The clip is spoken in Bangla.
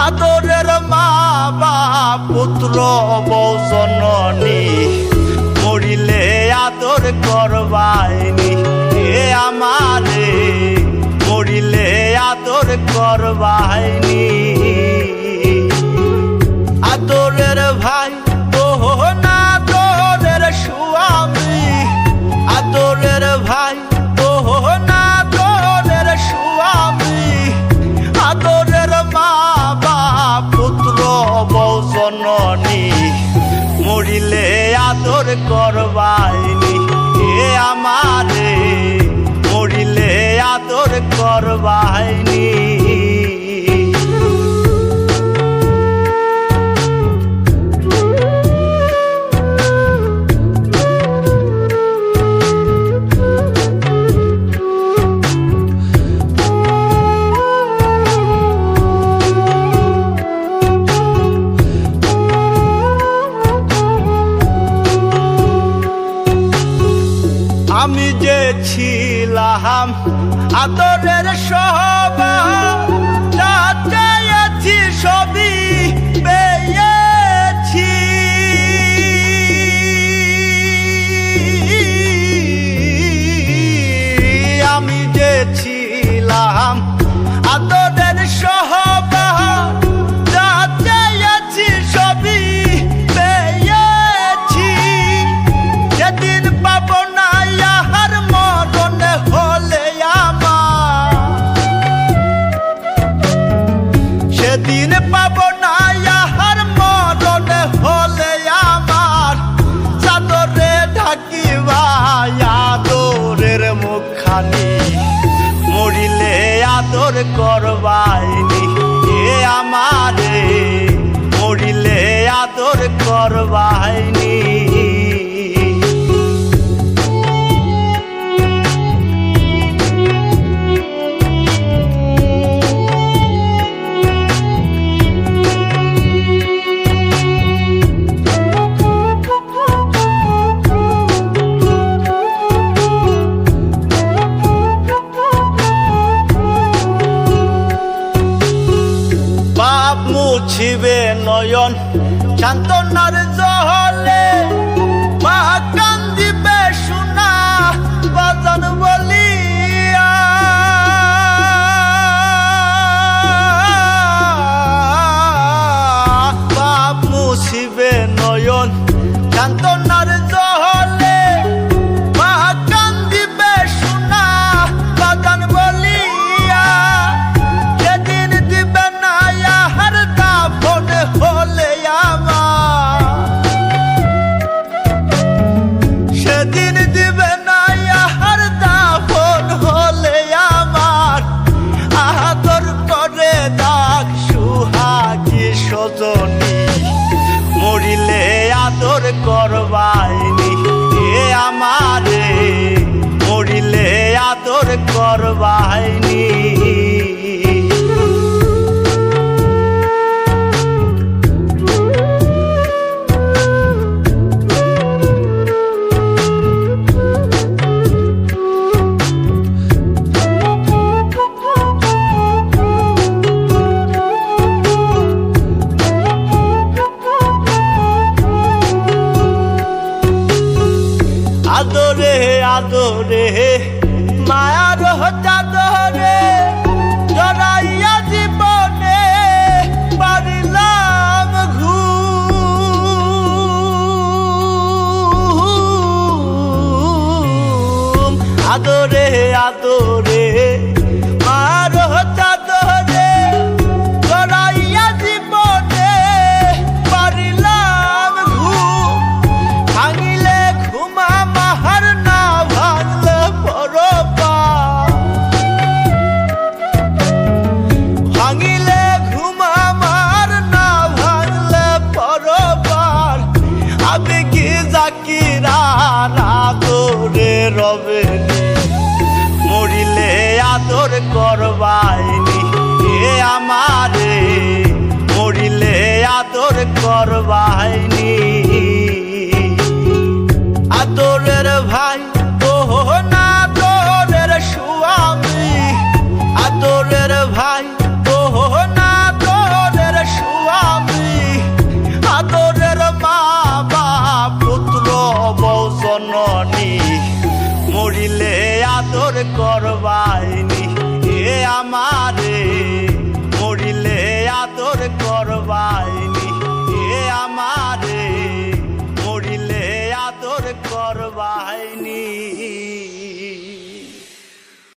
আদরের মা বাপ পুত্র বউ জননী মরিলে আদর করবাইনি এ আমারে মরিলে আদর করবাইনি আদরের ভাই না তোরের স্বামী আদরের ভাই না তোরের স্বামী আদরের মা বাপ পুত্র বউ জননী মরিলে আদর করবাইনি এ আমারে মরিলে আদর করবাইনি আমি যে ছিলাম আদরের সবার যা চেয়েছি সবই পেয়েছি আমি যে ছিলাম আদরের সবার যা চেয়েছি সবই পেয়েছি যেদিন পাবো না সেদিন পাব না ইহার মরণ হলে আমার চাদরে ঢাকিবা আদরের মুখখানি মরিলে আদর করবাইনি এ আমারে মরিলে আদর করবাইনি পাপ মুছিবে নয়ন সান্তনার জলে মা কান্দিবে সোনা বাজান বলিয়া পাপ মুছিবে নয়ন সান্তনার জলে মা কান্দিবে সোনা বাজান বলিয়া যেদিন দিবে না হলে আমার সেদিন দিবে না ইহার দাফন হলে আমার আদর করে ডাক সুহাগী সজনী মরিলে আদর করবাইনি এ আমারে মরিলে আদর করবাইনি আদরে আদরে মায়ার চাদরে জড়াইয়া জীবনে পারিলাম ঘুম আদরে আদরে মায়ার চাদরে জড়াইয়া জীবনে পারিলাম ঘুম ভাঙিলে ঘুমা মাহার না ভাঙলে পরপা ভাঙিলে ঘুমা মার না ভাঙলে পরপার আমি কি জাকিরা আদরে রবে মরিলে ঝড় বাহিনী